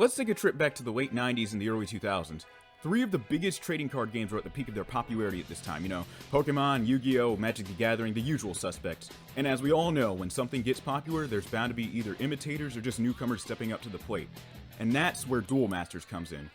Let's take a trip back to the late 90s and the early 2000s. Three of the biggest trading card games were at the peak of their popularity at this time, Pokemon, Yu-Gi-Oh!, Magic the Gathering, the usual suspects. And as we all know, when something gets popular, there's bound to be either imitators or just newcomers stepping up to the plate. And that's where Duel Masters comes in.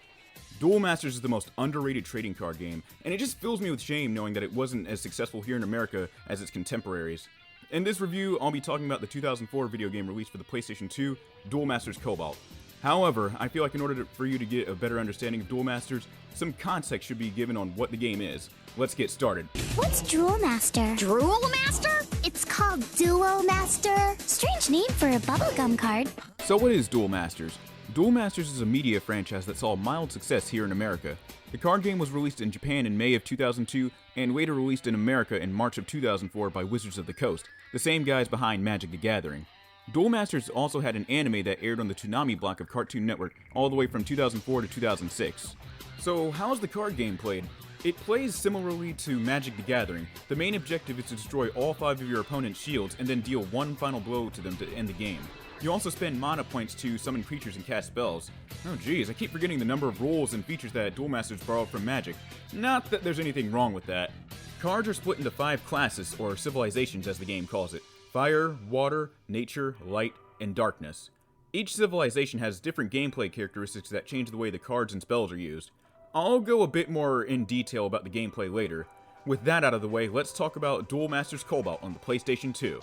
Duel Masters is the most underrated trading card game, and it just fills me with shame knowing that it wasn't as successful here in America as its contemporaries. In this review, I'll be talking about the 2004 video game released for the PlayStation 2, Duel Masters Cobalt. However, I feel like in order for you to get a better understanding of Duel Masters, some context should be given on what the game is. Let's get started. What's Duel Master? Drool Master? It's called Duo Master. Strange name for a bubblegum card. So what is Duel Masters? Duel Masters is a media franchise that saw mild success here in America. The card game was released in Japan in May of 2002 and later released in America in March of 2004 by Wizards of the Coast, the same guys behind Magic the Gathering. Duel Masters also had an anime that aired on the Toonami block of Cartoon Network all the way from 2004 to 2006. So how's the card game played? It plays similarly to Magic the Gathering. The main objective is to destroy all 5 of your opponent's shields and then deal one final blow to them to end the game. You also spend mana points to summon creatures and cast spells. Oh geez, I keep forgetting the number of rules and features that Duel Masters borrowed from Magic. Not that there's anything wrong with that. Cards are split into 5 classes, or civilizations as the game calls it. Fire, water, nature, light, and darkness. Each civilization has different gameplay characteristics that change the way the cards and spells are used. I'll go a bit more in detail about the gameplay later. With that out of the way, let's talk about Duel Masters Cobalt on the PlayStation 2.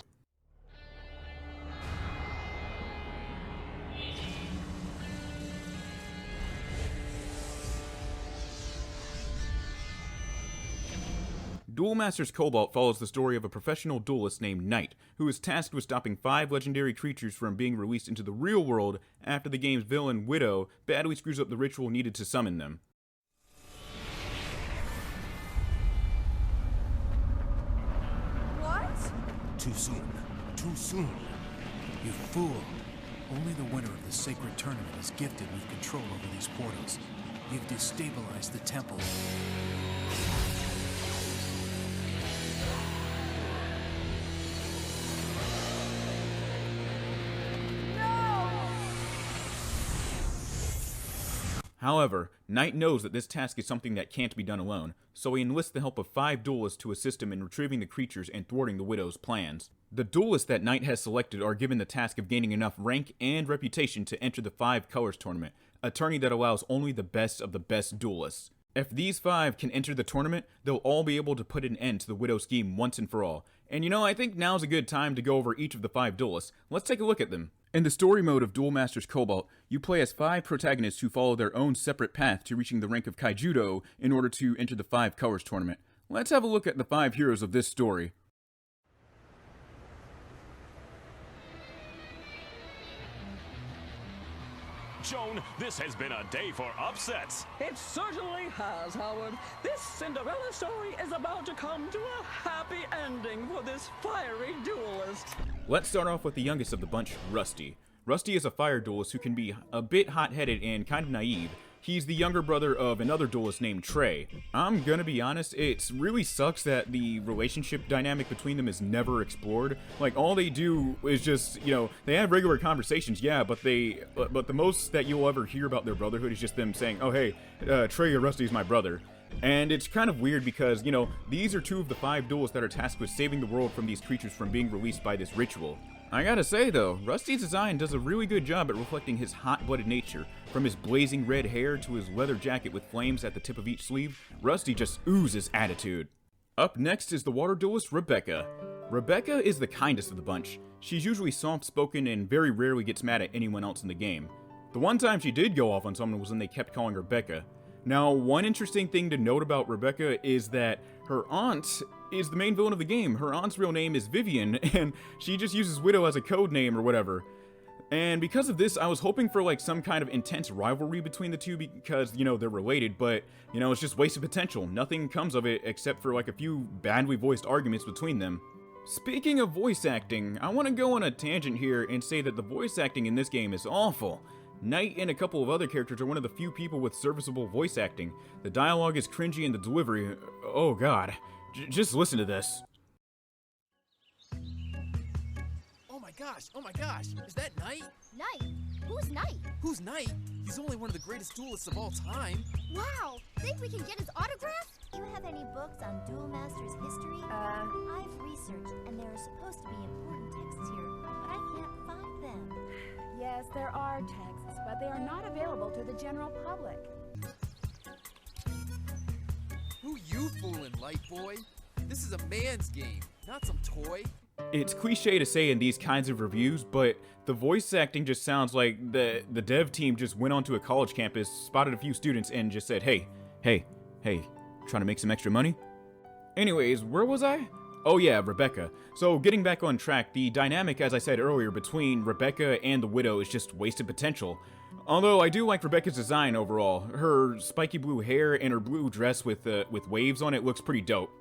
Duel Masters Cobalt follows the story of a professional duelist named Knight, who is tasked with stopping 5 legendary creatures from being released into the real world after the game's villain, Widow, badly screws up the ritual needed to summon them. What? Too soon. Too soon. You fool. Only the winner of the sacred tournament is gifted with control over these portals. You've destabilized the temple. However, Knight knows that this task is something that can't be done alone, so he enlists the help of 5 duelists to assist him in retrieving the creatures and thwarting the Widow's plans. The duelists that Knight has selected are given the task of gaining enough rank and reputation to enter the 5 Colors tournament, a tourney that allows only the best of the best duelists. If these 5 can enter the tournament, they'll all be able to put an end to the Widow scheme once and for all. And I think now's a good time to go over each of the 5 duelists. Let's take a look at them. In the story mode of Duel Masters Cobalt, you play as 5 protagonists who follow their own separate path to reaching the rank of Kaijudo in order to enter the 5 Colors tournament. Let's have a look at the 5 heroes of this story. Joan, this has been a day for upsets. It certainly has, Howard. This Cinderella story is about to come to a happy ending for this fiery duelist. Let's start off with the youngest of the bunch, Rusty. Rusty is a fire duelist who can be a bit hot-headed and kind of naive. He's the younger brother of another duelist named Trey. I'm gonna be honest, it really sucks that the relationship dynamic between them is never explored. Like, all they do is just, they have regular conversations, yeah, but the most that you'll ever hear about their brotherhood is just them saying, oh hey, Trey or Rusty is my brother. And it's kind of weird because, these are 2 of the 5 duelists that are tasked with saving the world from these creatures from being released by this ritual. I gotta say though, Rusty's design does a really good job at reflecting his hot-blooded nature. From his blazing red hair to his leather jacket with flames at the tip of each sleeve, Rusty just oozes attitude. Up next is the water duelist, Rebecca. Rebecca is the kindest of the bunch. She's usually soft-spoken and very rarely gets mad at anyone else in the game. The one time she did go off on someone was when they kept calling her Becca. Now, one interesting thing to note about Rebecca is that her aunt is the main villain of the game. Her aunt's real name is Vivian, and she just uses Widow as a code name or whatever. And because of this, I was hoping for some kind of intense rivalry between the 2 because, they're related, but, it's just wasted potential. Nothing comes of it except for a few badly voiced arguments between them. Speaking of voice acting, I want to go on a tangent here and say that the voice acting in this game is awful. Knight and a couple of other characters are one of the few people with serviceable voice acting. The dialogue is cringy and the delivery, oh god. Just listen to this. Oh my my gosh, is that Knight? Knight? Who's Knight? Who's Knight? He's only one of the greatest duelists of all time. Wow! Think we can get his autograph? Do you have any books on Duel Master's history? I've researched, and there are supposed to be important texts here, but I can't find them. Yes, there are texts, but they are not available to the general public. Who you fooling, Light Boy? This is a man's game, not some toy. It's cliche to say in these kinds of reviews, but the voice acting just sounds like the dev team just went onto a college campus, spotted a few students, and just said, hey, trying to make some extra money? Anyways, where was I? Oh yeah, Rebecca. So getting back on track, the dynamic, as I said earlier, between Rebecca and the Widow is just wasted potential. Although I do like Rebecca's design overall. Her spiky blue hair and her blue dress with waves on it looks pretty dope.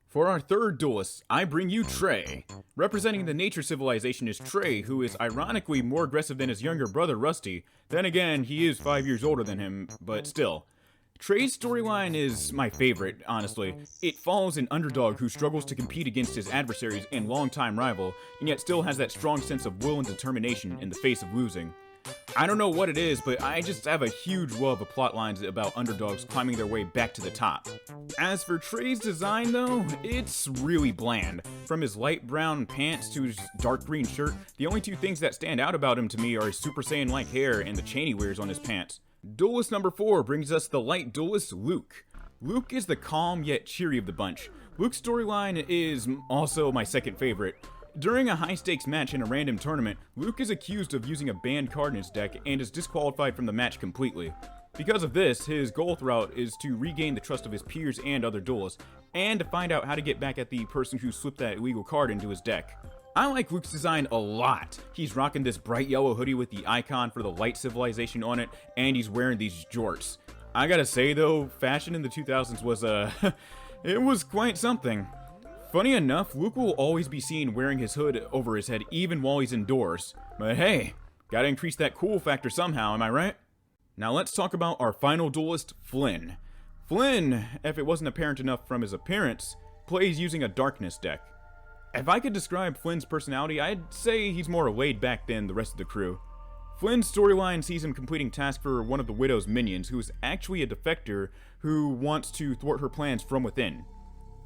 For our third duelist, I bring you Trey. Representing the nature civilization is Trey, who is ironically more aggressive than his younger brother Rusty. Then again, he is 5 years older than him, but still. Trey's storyline is my favorite, honestly. It follows an underdog who struggles to compete against his adversaries and longtime rival, and yet still has that strong sense of will and determination in the face of losing. I don't know what it is, but I just have a huge love of plot lines about underdogs climbing their way back to the top. As for Trey's design though, it's really bland. From his light brown pants to his dark green shirt, the only two things that stand out about him to me are his Super Saiyan-like hair and the chain he wears on his pants. Duelist number 4 brings us the light duelist Luke. Luke is the calm yet cheery of the bunch. Luke's storyline is also my second favorite. During a high-stakes match in a random tournament, Luke is accused of using a banned card in his deck and is disqualified from the match completely. Because of this, his goal throughout is to regain the trust of his peers and other duelists, and to find out how to get back at the person who slipped that illegal card into his deck. I like Luke's design a lot. He's rocking this bright yellow hoodie with the icon for the light civilization on it, and he's wearing these jorts. I gotta say though, fashion in the 2000s was it was quite something. Funny enough, Luke will always be seen wearing his hood over his head even while he's indoors. But hey, gotta increase that cool factor somehow, am I right? Now let's talk about our final duelist, Flynn. Flynn, if it wasn't apparent enough from his appearance, plays using a darkness deck. If I could describe Flynn's personality, I'd say he's more laid back than the rest of the crew. Flynn's storyline sees him completing tasks for one of the Widow's minions, who is actually a defector who wants to thwart her plans from within.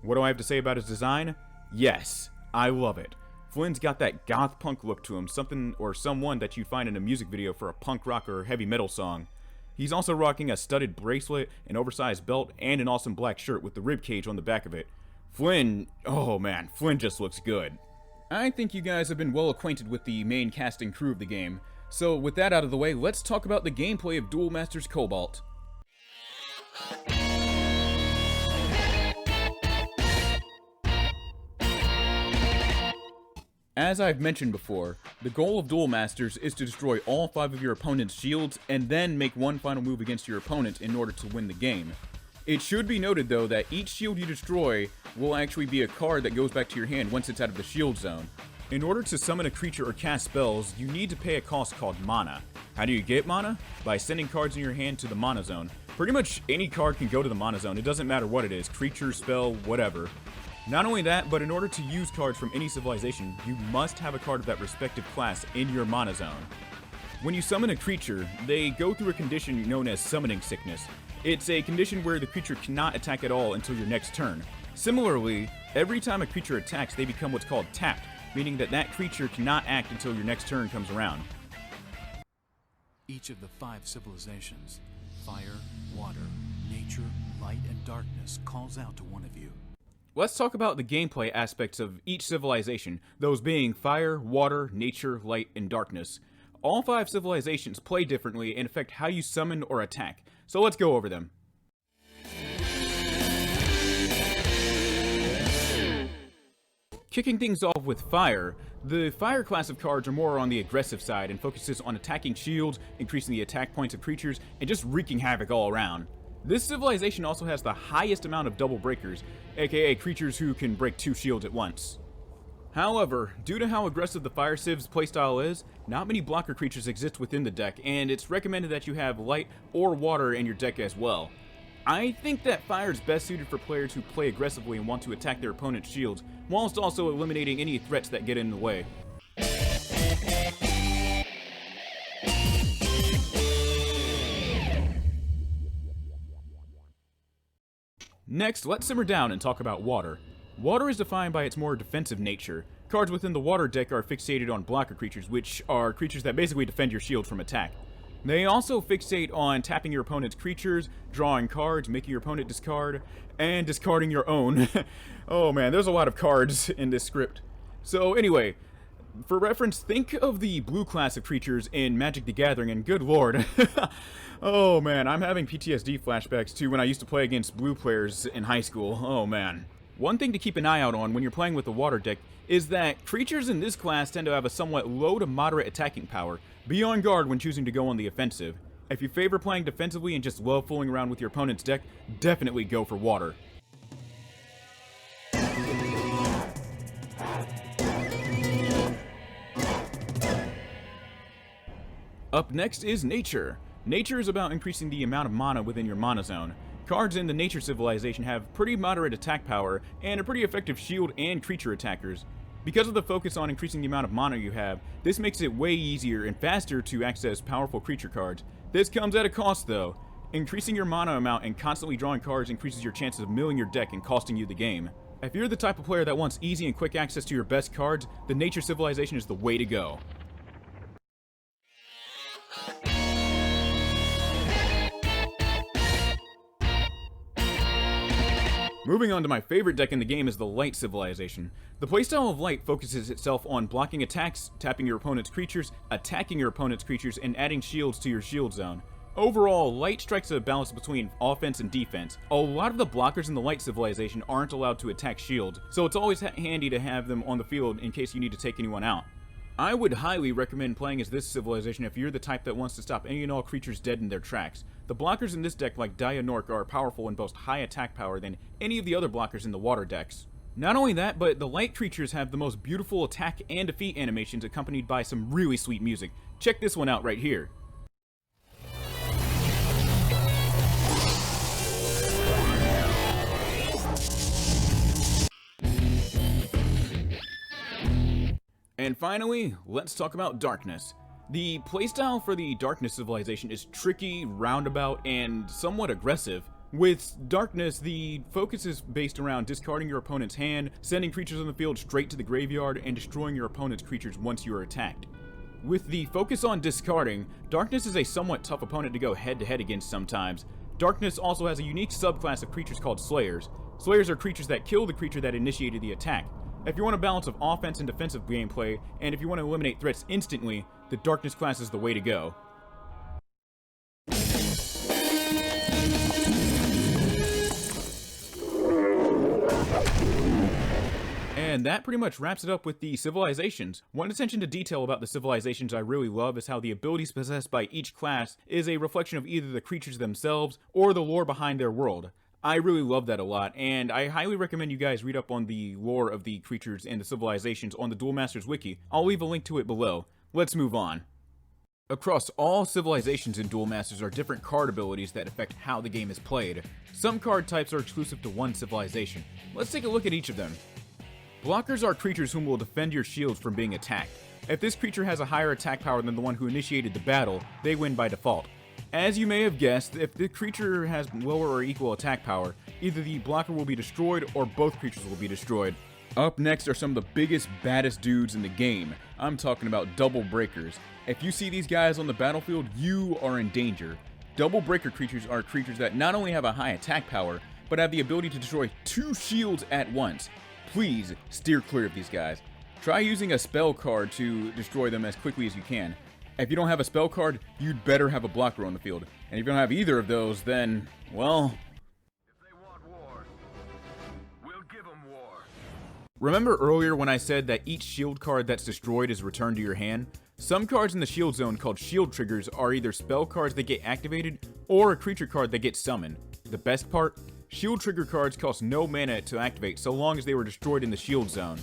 What do I have to say about his design? Yes, I love it. Flynn's got that goth punk look to him, something or someone that you'd find in a music video for a punk rock or heavy metal song. He's also rocking a studded bracelet, an oversized belt, and an awesome black shirt with the ribcage on the back of it. Flynn, oh man, Flynn just looks good. I think you guys have been well acquainted with the main cast and crew of the game, so with that out of the way, let's talk about the gameplay of Duel Masters Cobalt. As I've mentioned before, the goal of Duel Masters is to destroy all 5 of your opponent's shields and then make one final move against your opponent in order to win the game. It should be noted though that each shield you destroy will actually be a card that goes back to your hand once it's out of the shield zone. In order to summon a creature or cast spells, you need to pay a cost called mana. How do you get mana? By sending cards in your hand to the mana zone. Pretty much any card can go to the mana zone, it doesn't matter what it is, creature, spell, whatever. Not only that, but in order to use cards from any civilization, you must have a card of that respective class in your mana zone. When you summon a creature, they go through a condition known as summoning sickness. It's a condition where the creature cannot attack at all until your next turn. Similarly, every time a creature attacks, they become what's called tapped, meaning that that creature cannot act until your next turn comes around. Each of the 5 civilizations, fire, water, nature, light, and darkness, calls out to one of you. Let's talk about the gameplay aspects of each civilization, those being fire, water, nature, light, and darkness. All 5 civilizations play differently and affect how you summon or attack, so let's go over them. Kicking things off with fire, the fire class of cards are more on the aggressive side and focuses on attacking shields, increasing the attack points of creatures, and just wreaking havoc all around. This civilization also has the highest amount of double breakers, aka creatures who can break 2 shields at once. However, due to how aggressive the Fire Civ's playstyle is, not many blocker creatures exist within the deck, and it's recommended that you have light or water in your deck as well. I think that Fire is best suited for players who play aggressively and want to attack their opponent's shields, whilst also eliminating any threats that get in the way. Next, let's simmer down and talk about water. Water is defined by its more defensive nature. Cards within the water deck are fixated on blocker creatures, which are creatures that basically defend your shield from attack. They also fixate on tapping your opponent's creatures, drawing cards, making your opponent discard, and discarding your own. Oh man, there's a lot of cards in this script. So anyway, for reference, think of the blue class of creatures in Magic the Gathering, and good lord. Oh man, I'm having PTSD flashbacks to when I used to play against blue players in high school. Oh man. One thing to keep an eye out on when you're playing with the water deck is that creatures in this class tend to have a somewhat low to moderate attacking power. Be on guard when choosing to go on the offensive. If you favor playing defensively and just love fooling around with your opponent's deck, definitely go for water. Up next is Nature. Nature is about increasing the amount of mana within your mana zone. Cards in the Nature Civilization have pretty moderate attack power and are pretty effective shield and creature attackers. Because of the focus on increasing the amount of mana you have, this makes it way easier and faster to access powerful creature cards. This comes at a cost though. Increasing your mana amount and constantly drawing cards increases your chances of milling your deck and costing you the game. If you're the type of player that wants easy and quick access to your best cards, the Nature Civilization is the way to go. Moving on to my favorite deck in the game is the Light Civilization. The playstyle of Light focuses itself on blocking attacks, tapping your opponent's creatures, attacking your opponent's creatures, and adding shields to your shield zone. Overall, Light strikes a balance between offense and defense. A lot of the blockers in the Light Civilization aren't allowed to attack shields, so it's always handy to have them on the field in case you need to take anyone out. I would highly recommend playing as this civilization if you're the type that wants to stop any and all creatures dead in their tracks. The blockers in this deck, like Dianork, are powerful and boast high attack power than any of the other blockers in the water decks. Not only that, but the light creatures have the most beautiful attack and defeat animations accompanied by some really sweet music. Check this one out right here. And finally, let's talk about Darkness. The playstyle for the Darkness Civilization is tricky, roundabout, and somewhat aggressive. With Darkness, the focus is based around discarding your opponent's hand, sending creatures on the field straight to the graveyard, and destroying your opponent's creatures once you are attacked. With the focus on discarding, Darkness is a somewhat tough opponent to go head-to-head against sometimes. Darkness also has a unique subclass of creatures called Slayers. Slayers are creatures that kill the creature that initiated the attack. If you want a balance of offense and defensive gameplay, and if you want to eliminate threats instantly, the Darkness class is the way to go. And that pretty much wraps it up with the civilizations. One attention to detail about the civilizations I really love is how the abilities possessed by each class is a reflection of either the creatures themselves or the lore behind their world. I really love that a lot, and I highly recommend you guys read up on the lore of the creatures and the civilizations on the Duel Masters wiki. I'll leave a link to it below. Let's move on. Across all civilizations in Duel Masters are different card abilities that affect how the game is played. Some card types are exclusive to one civilization. Let's take a look at each of them. Blockers are creatures whom will defend your shields from being attacked. If this creature has a higher attack power than the one who initiated the battle, they win by default. As you may have guessed, if the creature has lower or equal attack power, either the blocker will be destroyed or both creatures will be destroyed. Up next are some of the biggest, baddest dudes in the game. I'm talking about double breakers. If you see these guys on the battlefield, you are in danger. Double breaker creatures are creatures that not only have a high attack power, but have the ability to destroy 2 shields at once. Please steer clear of these guys. Try using a spell card to destroy them as quickly as you can. If you don't have a spell card, you'd better have a blocker on the field. And if you don't have either of those, then, well... If they want war, we'll give them war. Remember earlier when I said that each shield card that's destroyed is returned to your hand? Some cards in the shield zone called shield triggers are either spell cards that get activated or a creature card that gets summoned. The best part? Shield trigger cards cost no mana to activate so long as they were destroyed in the shield zone.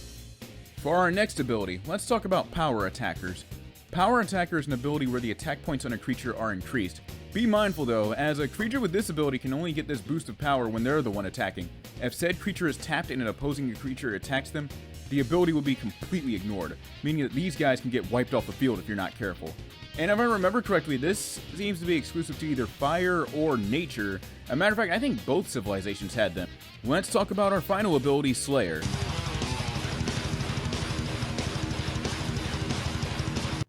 For our next ability, let's talk about Power Attackers. Power Attacker is an ability where the attack points on a creature are increased. Be mindful though, as a creature with this ability can only get this boost of power when they're the one attacking. If said creature is tapped and an opposing creature attacks them, the ability will be completely ignored, meaning that these guys can get wiped off the field if you're not careful. And if I remember correctly, this seems to be exclusive to either fire or nature. As a matter of fact, I think both civilizations had them. Let's talk about our final ability, Slayer.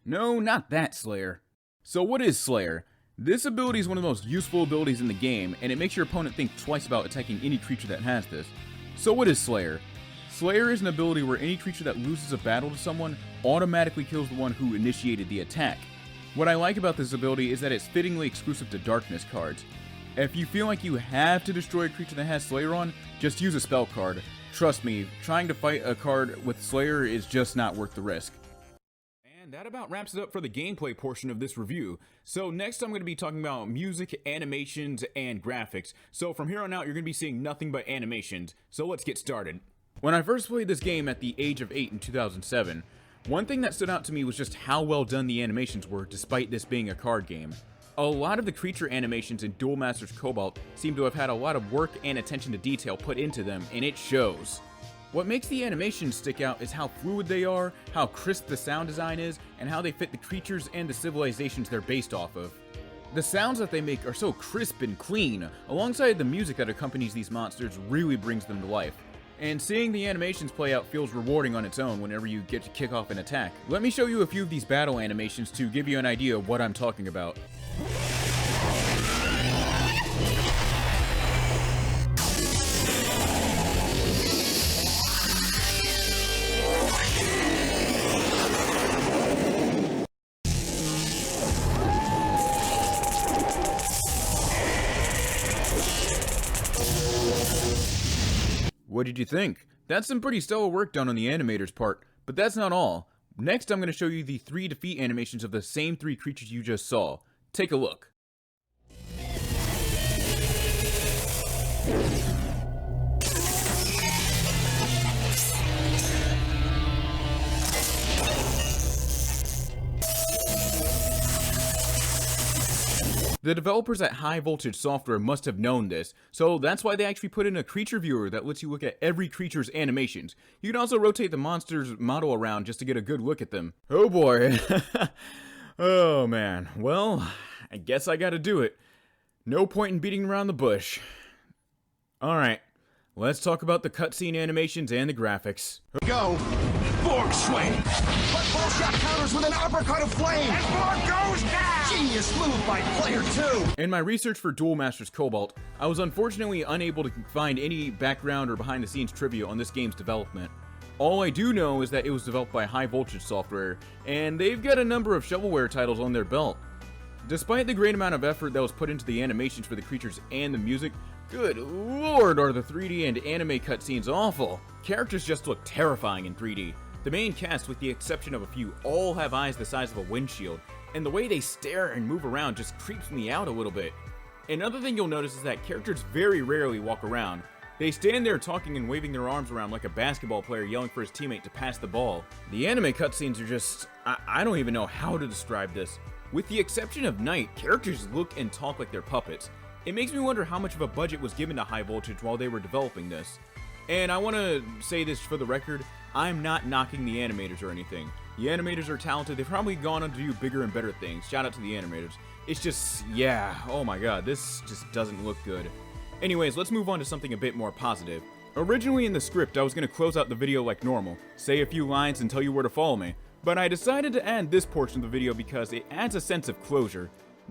No, not that Slayer. So what is Slayer? This ability is one of the most useful abilities in the game, and it makes your opponent think twice about attacking any creature that has this. So what is Slayer? Slayer is an ability where any creature that loses a battle to someone automatically kills the one who initiated the attack. What I like about this ability is that it's fittingly exclusive to Darkness cards. If you feel like you have to destroy a creature that has Slayer on, just use a spell card. Trust me, trying to fight a card with Slayer is just not worth the risk. And that about wraps it up for the gameplay portion of this review. So next I'm going to be talking about music, animations, and graphics. So from here on out you're going to be seeing nothing but animations. So let's get started. When I first played this game at the age of 8 in 2007, one thing that stood out to me was just how well done the animations were despite this being a card game. A lot of the creature animations in Duel Masters Cobalt seem to have had a lot of work and attention to detail put into them, and it shows. What makes the animations stick out is how fluid they are, how crisp the sound design is, and how they fit the creatures and the civilizations they're based off of. The sounds that they make are so crisp and clean, alongside the music that accompanies these monsters really brings them to life. And seeing the animations play out feels rewarding on its own whenever you get to kick off an attack. Let me show you a few of these battle animations to give you an idea of what I'm talking about. What did you think? That's some pretty stellar work done on the animator's part, but that's not all. Next I'm going to show you the 3 defeat animations of the same 3 creatures you just saw. Take a look. The developers at High Voltage Software must have known this, so that's why they actually put in a creature viewer that lets you look at every creature's animations. You can also rotate the monster's model around just to get a good look at them. Oh boy. Oh man. Well, I guess I gotta do it. No point in beating around the bush. Alright, let's talk about the cutscene animations and the graphics. Go! Fork swing! But full shot counters with an uppercut of flame! And more goes down! Genius move by player 2! In my research for Duel Masters Cobalt, I was unfortunately unable to find any background or behind the scenes trivia on this game's development. All I do know is that it was developed by High Voltage Software, and they've got a number of shovelware titles on their belt. Despite the great amount of effort that was put into the animations for the creatures and the music, good lord are the 3D and anime cutscenes awful. Characters just look terrifying in 3D. The main cast, with the exception of a few, all have eyes the size of a windshield, and the way they stare and move around just creeps me out a little bit. Another thing you'll notice is that characters very rarely walk around. They stand there talking and waving their arms around like a basketball player yelling for his teammate to pass the ball. The anime cutscenes are just... I don't even know how to describe this. With the exception of Night, characters look and talk like they're puppets. It makes me wonder how much of a budget was given to High Voltage while they were developing this. And I want to say this for the record, I'm not knocking the animators or anything. The animators are talented, they've probably gone on to do bigger and better things. Shout out to the animators. It's just, yeah, oh my god, this just doesn't look good. Anyways, let's move on to something a bit more positive. Originally in the script, I was going to close out the video like normal, say a few lines and tell you where to follow me. But I decided to add this portion of the video because it adds a sense of closure.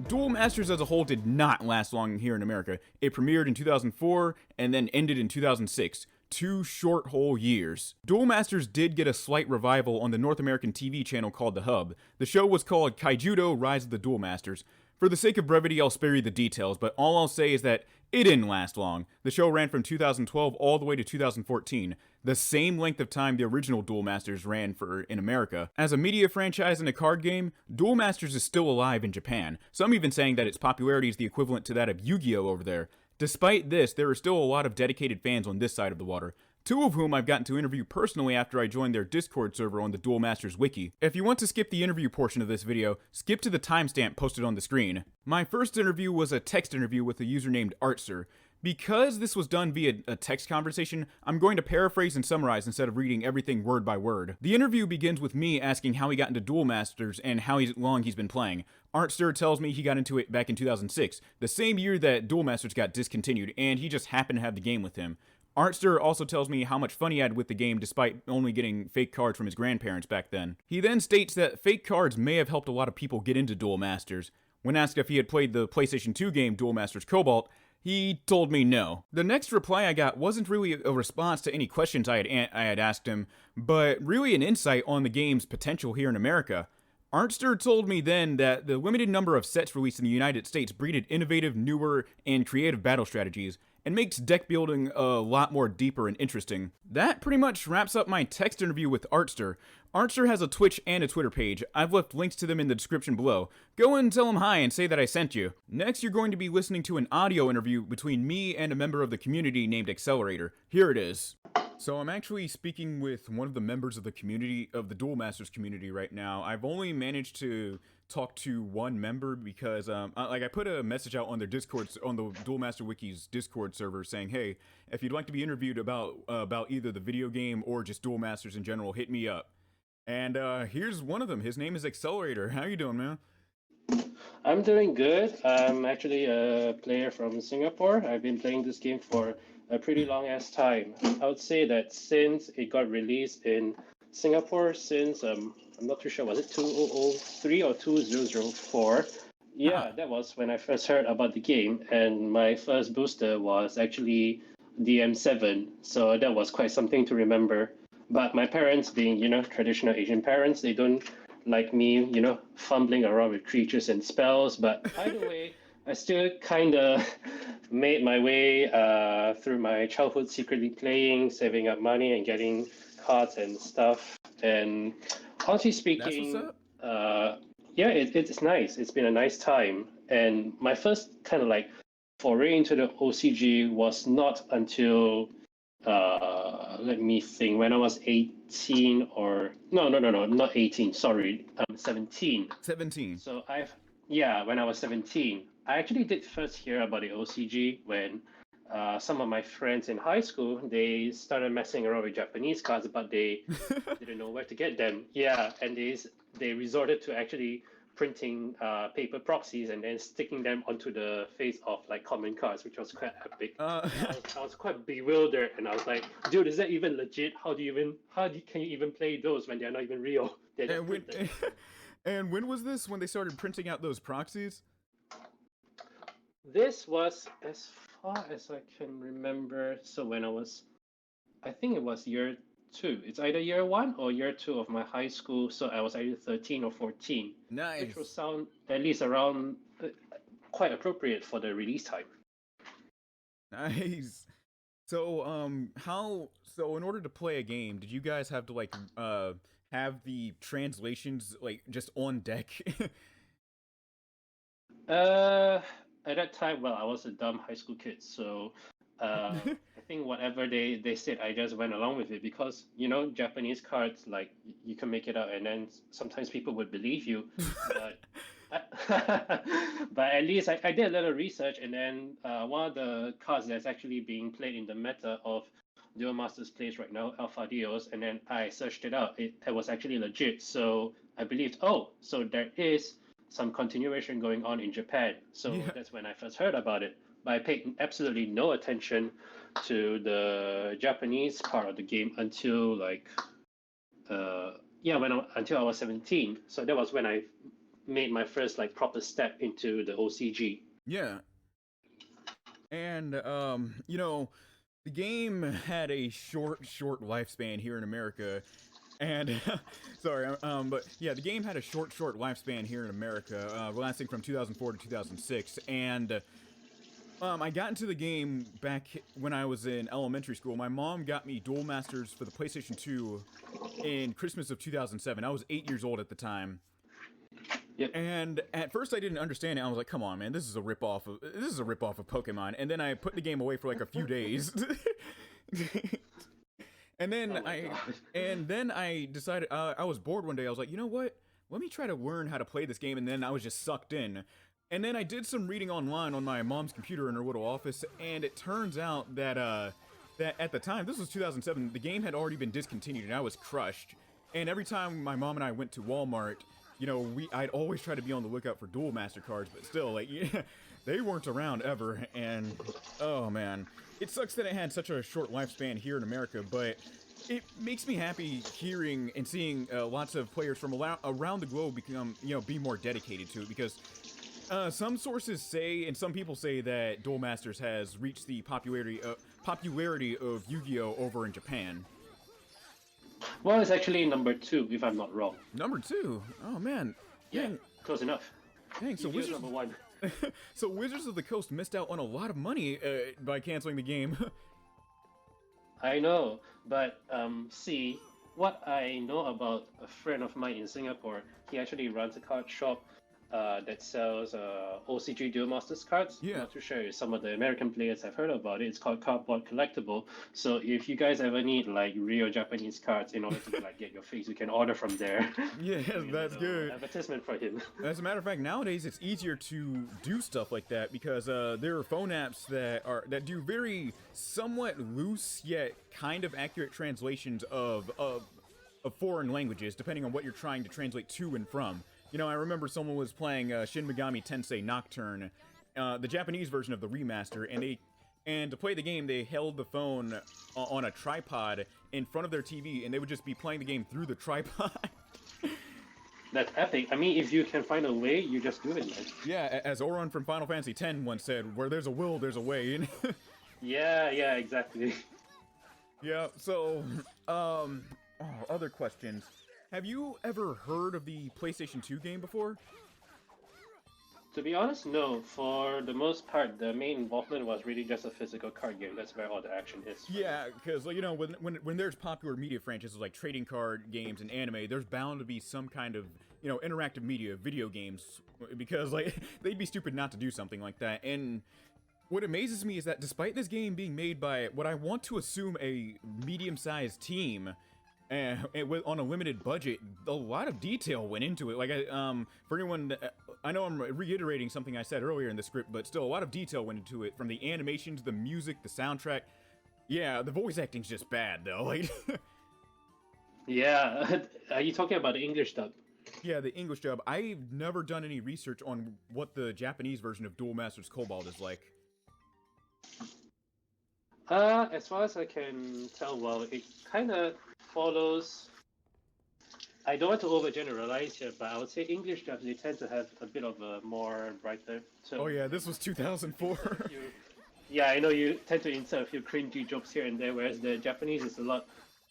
Duel Masters as a whole did not last long here in America. It premiered in 2004 and then ended in 2006. 2 short whole years. Duel Masters did get a slight revival on the North American TV channel called The Hub. The show was called Kaijudo Rise of the Duel Masters. For the sake of brevity, I'll spare you the details, but all I'll say is that it didn't last long. The show ran from 2012 all the way to 2014, the same length of time the original Duel Masters ran for in America. As a media franchise and a card game, Duel Masters is still alive in Japan, some even saying that its popularity is the equivalent to that of Yu-Gi-Oh! Over there. Despite this, there are still a lot of dedicated fans on this side of the water, 2 of whom I've gotten to interview personally after I joined their Discord server on the Duel Masters wiki. If you want to skip the interview portion of this video, skip to the timestamp posted on the screen. My first interview was a text interview with a user named Artser. Because this was done via a text conversation, I'm going to paraphrase and summarize instead of reading everything word by word. The interview begins with me asking how he got into Duel Masters and how long he's been playing. Artster tells me he got into it back in 2006, the same year that Duel Masters got discontinued, and he just happened to have the game with him. Artster also tells me how much fun he had with the game despite only getting fake cards from his grandparents back then. He then states that fake cards may have helped a lot of people get into Duel Masters. When asked if he had played the PlayStation 2 game Duel Masters Cobalt, he told me no. The next reply I got wasn't really a response to any questions I had asked him, but really an insight on the game's potential here in America. Artster told me then that the limited number of sets released in the United States breeded innovative, newer, and creative battle strategies, and makes deck building a lot more deeper and interesting. That pretty much wraps up my text interview with Artster. Artster has a Twitch and a Twitter page. I've left links to them in the description below. Go and tell him hi and say that I sent you. Next, you're going to be listening to an audio interview between me and a member of the community named Accelerator. Here it is. So I'm actually speaking with one of the members of the community, of the Duel Masters community right now. I've only managed to talk to one member because I put a message out on their Discord, on the Duel Master Wiki's Discord server saying, hey, if you'd like to be interviewed about either the video game or just Duel Masters in general, hit me up. And here's one of them. His name is Accelerator. How you doing, man? I'm doing good. I'm actually a player from Singapore. I've been playing this game for a pretty long ass time. I would say that since it got released in Singapore, since I'm not too sure, was it 2003 or 2004? Yeah, that was when I first heard about the game, and my first booster was actually the M7, so that was quite something to remember. But my parents, being, traditional Asian parents, they don't like me, fumbling around with creatures and spells. But either way, I still kind of made my way through my childhood secretly playing, saving up money and getting cards and stuff. And honestly speaking, it's nice. It's been a nice time. And my first kind of foray into the OCG was not until let me think, when I was 18 or no, not 18, sorry, 17. 17. So when I was 17, I actually did first hear about the OCG when some of my friends in high school, they started messing around with Japanese cards, but they didn't know where to get them. Yeah, and they resorted to actually printing paper proxies and then sticking them onto the face of common cards, which was quite epic. I was quite bewildered, and I was like, dude, is that even legit? Can you even play those when they're not even real? And when was this, when they started printing out those proxies? This was, as far as I can remember, so when I think it was year 2. It's either year 1 or year 2 of my high school, so I was either 13 or 14. Nice. Which will sound at least around quite appropriate for the release time. Nice. So, so in order to play a game, did you guys have to have the translations just on deck? At that time, well, I was a dumb high school kid, so I think whatever they said, I just went along with it because, Japanese cards, you can make it out and then sometimes people would believe you. But at least I did a little research, and then one of the cards that's actually being played in the meta of Duel Masters plays right now, Alpha Dios, and then I searched it out. It was actually legit, so I believed, so there is some continuation going on in Japan. So that's when I first heard about it. But I paid absolutely no attention to the Japanese part of the game until until I was 17. So that was when I made my first proper step into the OCG. Yeah. And the game had a short lifespan here in America. And sorry, but yeah, the game had a short lifespan here in America, lasting from 2004 to 2006. And I got into the game back when I was in elementary school. My mom got me Duel Masters for the PlayStation 2 in Christmas of 2007. I was 8 years old at the time. Yep. And at first I didn't understand it. I was like, "Come on, man, this is a ripoff of Pokemon." And then I put the game away for a few days. And then I decided I was bored one day. I was like, you know what? Let me try to learn how to play this game. And then I was just sucked in. And then I did some reading online on my mom's computer in her little office, and it turns out that that at the time, this was 2007, the game had already been discontinued, and I was crushed. And every time my mom and I went to Walmart, you know, I'd always try to be on the lookout for Duel Master cards, but still, like, yeah, they weren't around ever. And oh man, it sucks that it had such a short lifespan here in America, but it makes me happy hearing and seeing lots of players from around the globe become, you know, be more dedicated to it, because some sources say, and some people say, that Duel Masters has reached the popularity of Yu-Gi-Oh! Over in Japan. Well, it's actually number 2, if I'm not wrong. Number 2? Oh man. Yeah, Dang. close enough. Dang, so Yu-Gi-Oh's Wizards... number 1. So Wizards of the Coast missed out on a lot of money by canceling the game. I know, but see, what I know about a friend of mine in Singapore, he actually runs a card shop that sells OCG Duel Masters cards. Yeah. Not too sure if some of the American players have heard about it. It's called Cobalt Collectible. So if you guys ever need like real Japanese cards in order to like get your fix, you can order from there. Yeah, that's good. Advertisement for him. As a matter of fact, nowadays it's easier to do stuff like that because there are phone apps that do very somewhat loose yet kind of accurate translations of foreign languages, depending on what you're trying to translate to and from. You know, I remember someone was playing Shin Megami Tensei Nocturne, the Japanese version of the remaster, and to play the game, they held the phone on a tripod in front of their TV, and they would just be playing the game through the tripod. That's epic. I mean, if you can find a way, you just do it, man. Yeah, as Auron from Final Fantasy X once said, where there's a will, there's a way. Yeah, exactly. Yeah, so, other questions. Have you ever heard of the PlayStation 2 game before? To be honest, no. For the most part, the main involvement was really just a physical card game. That's where all the action is. Yeah, because, you know, when there's popular media franchises like trading card games and anime, there's bound to be some kind of, you know, interactive media, video games, because, like, they'd be stupid not to do something like that. And what amazes me is that despite this game being made by what I want to assume a medium-sized team, on a limited budget, a lot of detail went into it. Like, for anyone, I know I'm reiterating something I said earlier in the script, but still, a lot of detail went into it, from the animations, the music, the soundtrack. Yeah, the voice acting's just bad, though. Like, yeah, are you talking about the English dub? Yeah, the English dub. I've never done any research on what the Japanese version of Duel Masters Cobalt is like. As far as I can tell, well, it kind of follows. I don't want to overgeneralize here, but I would say English dubs, they tend to have a bit of a more brighter tone. Oh yeah, this was 2004. Yeah, I know you tend to insert a few cringy jokes here and there, whereas the Japanese is a lot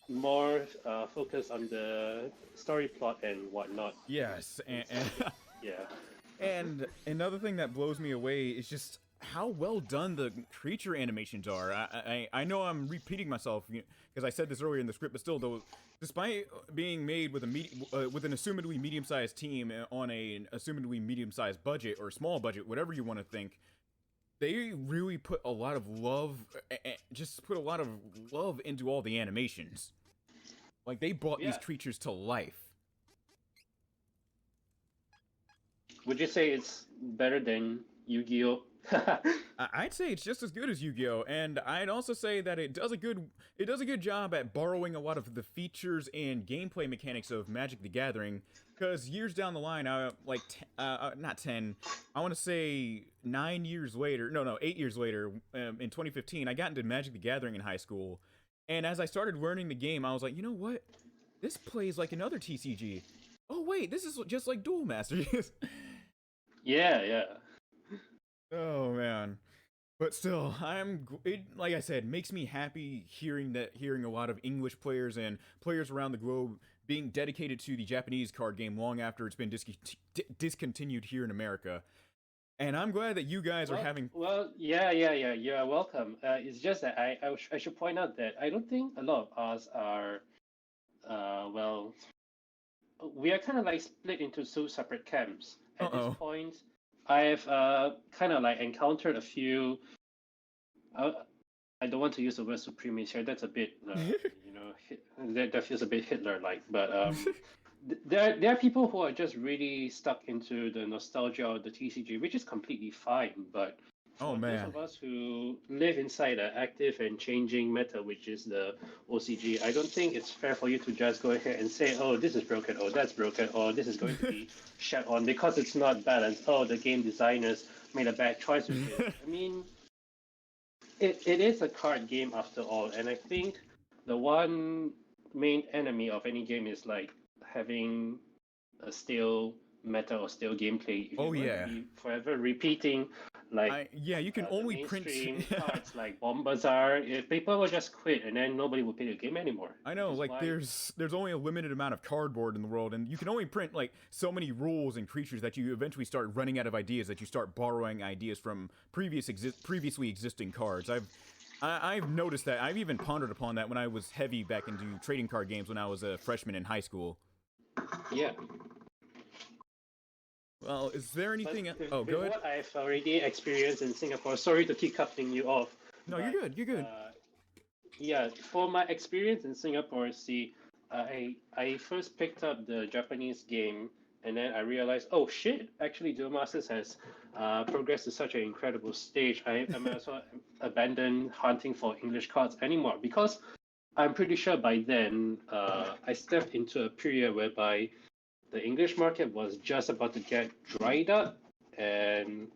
more focused on the story plot and whatnot. Yes, and yeah. And another thing that blows me away is just how well done the creature animations are. I know I'm repeating myself because I said this earlier in the script, but still, though, despite being made with with an assumedly medium-sized team on an assumedly medium-sized budget or small budget, whatever you want to think, they really put a lot of love, just put a lot of love into all the animations. Like, they brought these creatures to life. Would you say it's better than Yu-Gi-Oh? I'd say it's just as good as Yu-Gi-Oh, and I'd also say that it does a good job at borrowing a lot of the features and gameplay mechanics of Magic the Gathering. Because years down the line, not 10, I want to say 8 years later, in 2015, I got into Magic the Gathering in high school, and as I started learning the game, I was like, you know what? This plays like another TCG. Oh wait, this is just like Duel Masters. Yeah. Oh man, but still, like I said, makes me happy hearing a lot of English players and players around the globe being dedicated to the Japanese card game long after it's been discontinued here in America. And I'm glad that you guys are having. Well, yeah. You're welcome. It's just that I should point out that I don't think a lot of us are, we are kind of like split into two separate camps at this point. I've kind of like encountered a few. I don't want to use the word supremacist here. That's a bit, that feels a bit Hitler-like. But there are people who are just really stuck into the nostalgia of the TCG, which is completely fine. But Oh for those man. of us who live inside an active and changing meta, which is the OCG, I don't think it's fair for you to just go ahead and say, "Oh, this is broken," or "That's broken," or "This is going to be shut on," because it's not balanced. Oh, the game designers made a bad choice with it. I mean, it is a card game after all, and I think the one main enemy of any game is like having a stale meta or stale gameplay. If Oh you're going to yeah. be forever repeating like Yeah, you can the only print. mainstream cards like Bomb Bazaar, if people will just quit and then nobody will play the game anymore. I Which know, is like why, there's only a limited amount of cardboard in the world, and you can only print like so many rules and creatures that you eventually start running out of ideas. That you start borrowing ideas from previously existing cards. I've noticed that. I've even pondered upon that when I was heavy back into trading card games when I was a freshman in high school. yeah. Well, is there But anything? with, Oh, with go ahead. what I've already experienced in Singapore, sorry to keep cutting you off, No, you're but good. You're good. yeah, for my experience in Singapore, see, I first picked up the Japanese game, and then I realized, oh shit, actually, Duel Masters has progressed to such an incredible stage. I might as well abandon hunting for English cards anymore because I'm pretty sure by then I stepped into a period whereby the English market was just about to get dried up, and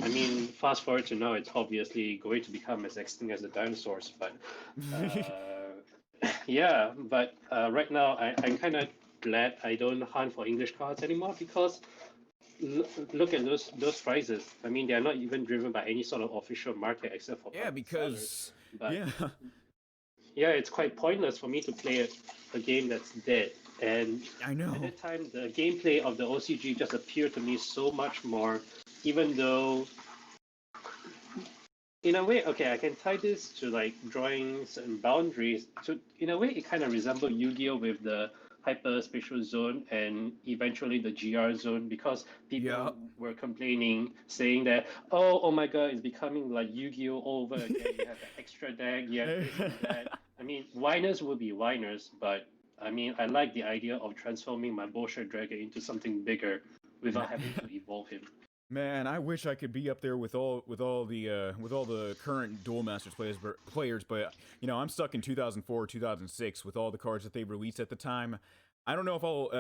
I mean, fast forward to now, it's obviously going to become as extinct as the dinosaurs. But yeah, but right now I'm kind of glad I don't hunt for English cards anymore because look at those prices. I mean, they are not even driven by any sort of official market except for Yeah, private sellers. because But yeah, yeah, it's quite pointless for me to play a game that's dead. And I at know. that time, the gameplay of the OCG just appeared to me so much more, even though, in a way, okay, I can tie this to like drawing certain boundaries. So, in a way, it kind of resembled Yu-Gi-Oh! With the hyperspatial zone and eventually the GR zone because Yeah. people were complaining, saying that, oh my God, it's becoming like Yu-Gi-Oh! All over again. You have the extra deck, you have this and that. I mean, whiners will be whiners, but I mean, I like the idea of transforming my bullshit dragon into something bigger without having to evolve him. Man, I wish I could be up there with all the current Duel Masters players, but you know I'm stuck in 2004, 2006 with all the cards that they released at the time. I don't know if I'll.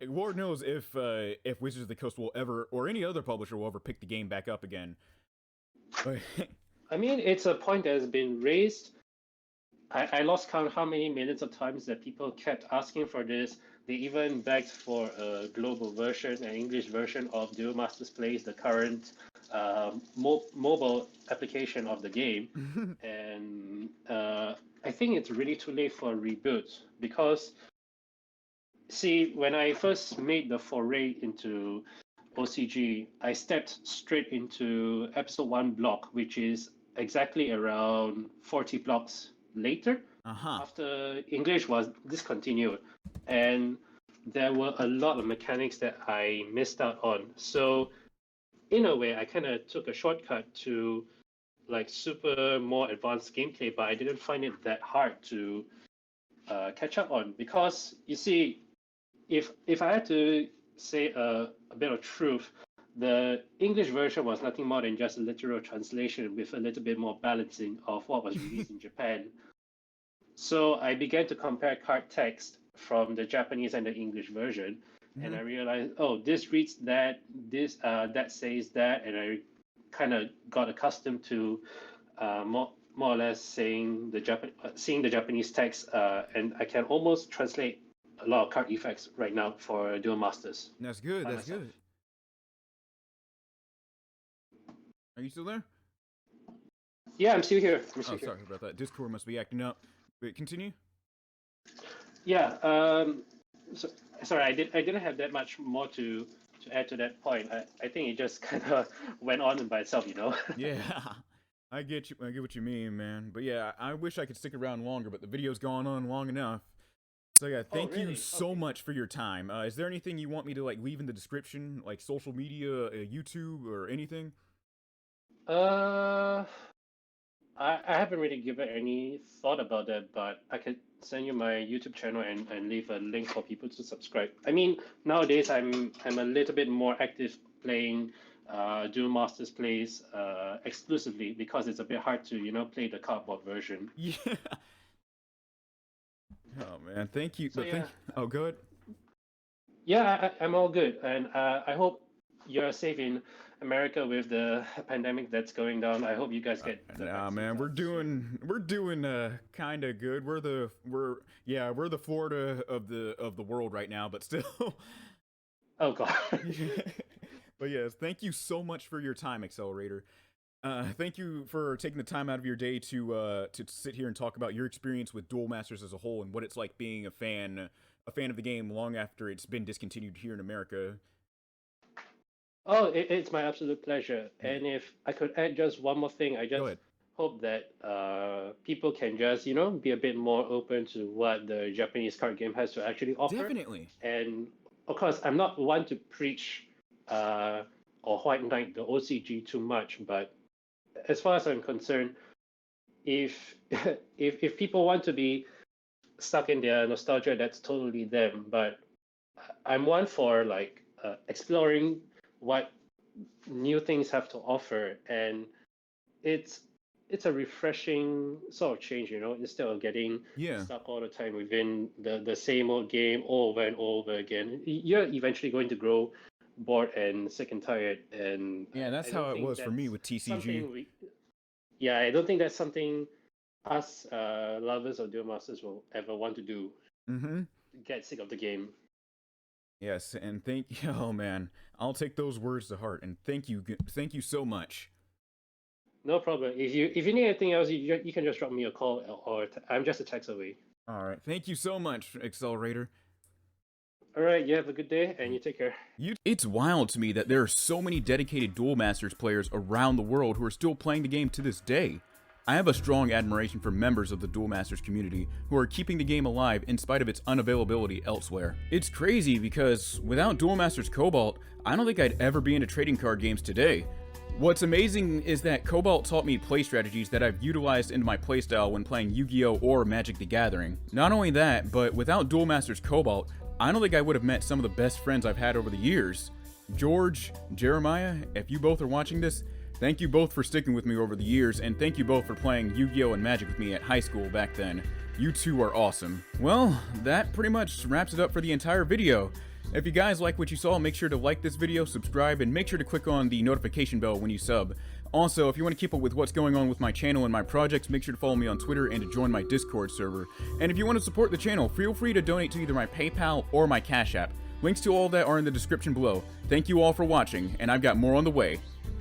Lord knows if Wizards of the Coast will ever, or any other publisher will ever pick the game back up again. But I mean, it's a point that has been raised. I lost count how many millions of times that people kept asking for this. They even begged for a global version, an English version of Duel Masters Plays, the current mobile application of the game. And I think it's really too late for a reboot because, see, when I first made the foray into OCG, I stepped straight into episode 1 block, which is exactly around 40 blocks later after English was discontinued. And there were a lot of mechanics that I missed out on. So, in a way, I kind of took a shortcut to like super more advanced gameplay, but I didn't find it that hard to catch up on because you see, if I had to say a bit of truth, the English version was nothing more than just a literal translation with a little bit more balancing of what was released in Japan. So I began to compare card text from the Japanese and the English version, and I realized, oh, this reads that, this that says that, and I kind of got accustomed to more or less seeing the Japanese text, and I can almost translate a lot of card effects right now for Duel Masters. that's good. by That's myself. good. Are you still there? Yeah, I'm still here. I'm still Oh, here. sorry about that. Discord must be acting up. Wait, continue. Yeah. So, sorry, I didn't have that much more to add to that point. I think it just kind of went on by itself, you know. Yeah, I get you. I get what you mean, man. But yeah, I wish I could stick around longer, but the video's gone on long enough. So yeah, thank you really? so Okay. much for your time. Is there anything you want me to like leave in the description, like social media, YouTube, or anything? Uh, I haven't really given any thought about that, but I could send you my YouTube channel and leave a link for people to subscribe. I mean, nowadays I'm a little bit more active playing Duel Masters plays exclusively because it's a bit hard to, you know, play the cardboard version. Yeah. Oh man, thank you. So, yeah. Oh, good. Yeah, I'm all good, and I hope you're safe in America with the pandemic that's going down. I hope you guys get. Nah, man, we're doing kind of good. We're the Florida of the world right now, but still. Oh God. But yes, thank you so much for your time, Accelerator. Thank you for taking the time out of your day to sit here and talk about your experience with Duel Masters as a whole and what it's like being a fan of the game long after it's been discontinued here in America. Oh, it's my absolute pleasure. And if I could add just one more thing, I just hope that people can just, you know, be a bit more open to what the Japanese card game has to actually offer. Definitely. And of course, I'm not one to preach or white knight the OCG too much, but as far as I'm concerned, if if people want to be stuck in their nostalgia, that's totally them. But I'm one for like exploring what new things have to offer, and it's a refreshing sort of change, you know, instead of getting stuck all the time within the same old game over and over again. You're eventually going to grow bored and sick and tired, and yeah, that's how it was for me with TCG. I don't think that's something us lovers of Duel Masters will ever want to do. Get sick of the game. Yes, and oh man, I'll take those words to heart, and thank you so much. No problem. If you need anything else, you can just drop me a call, or I'm just a text away. All right, thank you so much, Accelerator. All right, you have a good day, and you take care. It's wild to me that there are so many dedicated Duel Masters players around the world who are still playing the game to this day. I have a strong admiration for members of the Duel Masters community who are keeping the game alive in spite of its unavailability elsewhere. It's crazy because without Duel Masters Cobalt, I don't think I'd ever be into trading card games today. What's amazing is that Cobalt taught me play strategies that I've utilized into my playstyle when playing Yu-Gi-Oh! Or Magic the Gathering. Not only that, but without Duel Masters Cobalt, I don't think I would have met some of the best friends I've had over the years. George, Jeremiah, if you both are watching this, thank you both for sticking with me over the years, and thank you both for playing Yu-Gi-Oh! And Magic with me at high school back then. You two are awesome. Well, that pretty much wraps it up for the entire video. If you guys like what you saw, make sure to like this video, subscribe, and make sure to click on the notification bell when you sub. Also, if you want to keep up with what's going on with my channel and my projects, make sure to follow me on Twitter and to join my Discord server. And if you want to support the channel, feel free to donate to either my PayPal or my Cash App. Links to all of that are in the description below. Thank you all for watching, and I've got more on the way.